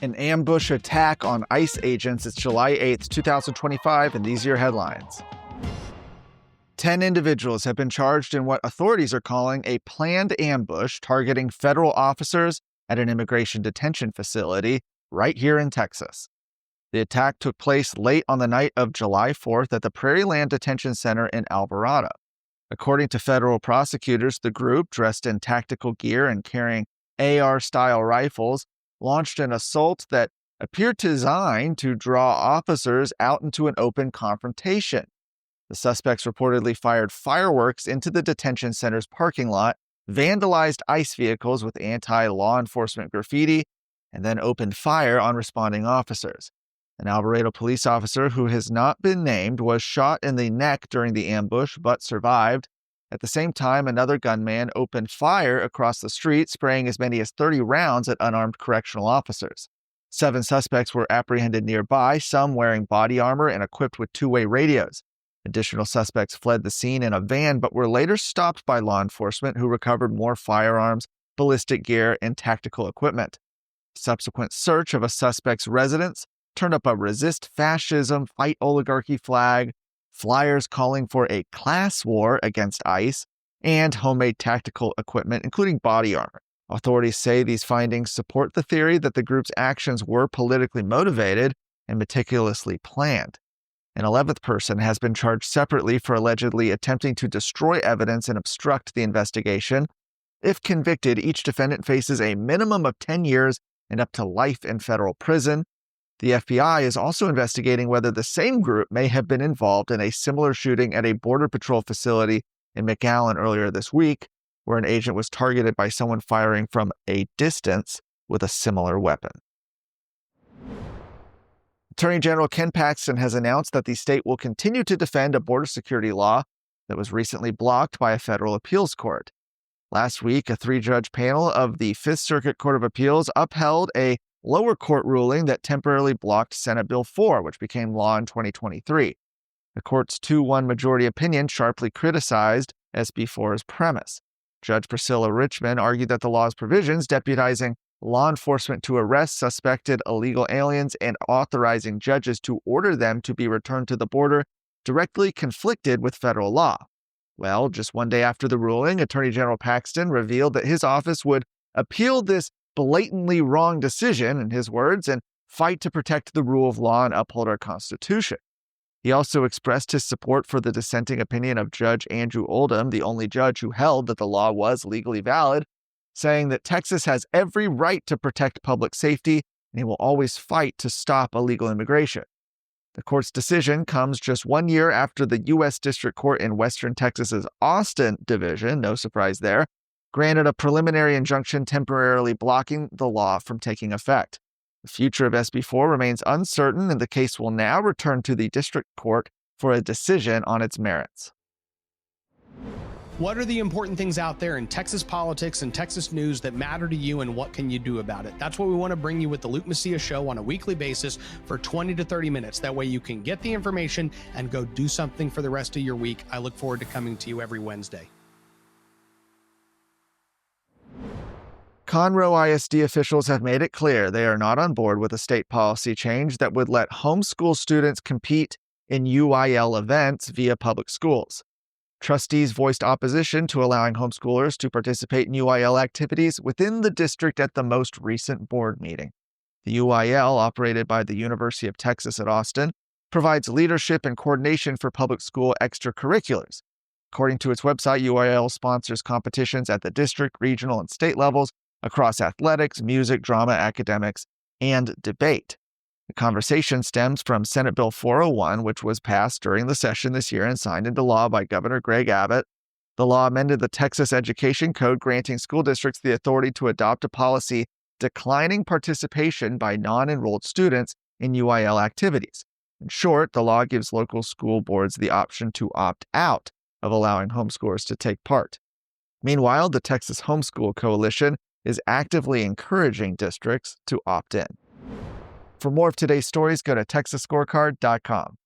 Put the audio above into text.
An ambush attack on ICE agents. It's July 8th, 2025, and these are your headlines. 10 individuals have been charged in what authorities are calling a planned ambush targeting federal officers at an immigration detention facility right here in Texas. The attack took place late on the night of July 4th at the Prairie Land Detention Center in Alvarado. According to federal prosecutors, the group, dressed in tactical gear and carrying AR-style rifles, launched an assault that appeared designed to draw officers out into an open confrontation. The suspects reportedly fired fireworks into the detention center's parking lot, vandalized ICE vehicles with anti-law enforcement graffiti, and then opened fire on responding officers. An Alvarado police officer who has not been named was shot in the neck during the ambush but survived. At the same time, another gunman opened fire across the street, spraying as many as 30 rounds at unarmed correctional officers. 7 suspects were apprehended nearby, some wearing body armor and equipped with two-way radios. Additional suspects fled the scene in a van but were later stopped by law enforcement, who recovered more firearms, ballistic gear, and tactical equipment. Subsequent search of a suspect's residence turned up a Resist Fascism, Fight Oligarchy flag, flyers calling for a class war against ICE, and homemade tactical equipment, including body armor. Authorities say these findings support the theory that the group's actions were politically motivated and meticulously planned. An 11th person has been charged separately for allegedly attempting to destroy evidence and obstruct the investigation. If convicted, each defendant faces a minimum of 10 years and up to life in federal prison. The FBI is also investigating whether the same group may have been involved in a similar shooting at a Border Patrol facility in McAllen earlier this week, where an agent was targeted by someone firing from a distance with a similar weapon. Attorney General Ken Paxton has announced that the state will continue to defend a border security law that was recently blocked by a federal appeals court. Last week, a 3-judge panel of the 5th Circuit Court of Appeals upheld a lower court ruling that temporarily blocked Senate Bill 4, which became law in 2023. The court's 2-1 majority opinion sharply criticized SB 4's premise. Judge Priscilla Richmond argued that the law's provisions deputizing law enforcement to arrest suspected illegal aliens and authorizing judges to order them to be returned to the border directly conflicted with federal law. Well, just one day after the ruling, Attorney General Paxton revealed that his office would appeal this blatantly wrong decision, in his words, and fight to protect the rule of law and uphold our Constitution. He also expressed his support for the dissenting opinion of Judge Andrew Oldham, the only judge who held that the law was legally valid, saying that Texas has every right to protect public safety and he will always fight to stop illegal immigration. The court's decision comes just 1 year after the U.S. District Court in Western Texas's Austin division, no surprise there, granted a preliminary injunction temporarily blocking the law from taking effect. The future of SB 4 remains uncertain, and the case will now return to the district court for a decision on its merits. What are the important things out there in Texas politics and Texas news that matter to you, and what can you do about it? That's what we want to bring you with the Luke Macias Show on a weekly basis for 20 to 30 minutes. That way you can get the information and go do something for the rest of your week. I look forward to coming to you every Wednesday. Conroe ISD officials have made it clear they are not on board with a state policy change that would let homeschool students compete in UIL events via public schools. Trustees voiced opposition to allowing homeschoolers to participate in UIL activities within the district at the most recent board meeting. The UIL, operated by the University of Texas at Austin, provides leadership and coordination for public school extracurriculars. According to its website, UIL sponsors competitions at the district, regional, and state levels across athletics, music, drama, academics, and debate. The conversation stems from Senate Bill 401, which was passed during the session this year and signed into law by Governor Greg Abbott. The law amended the Texas Education Code, granting school districts the authority to adopt a policy declining participation by non-enrolled students in UIL activities. In short, the law gives local school boards the option to opt out of allowing homeschoolers to take part. Meanwhile, the Texas Homeschool Coalition is actively encouraging districts to opt in. For more of today's stories, go to texasscorecard.com.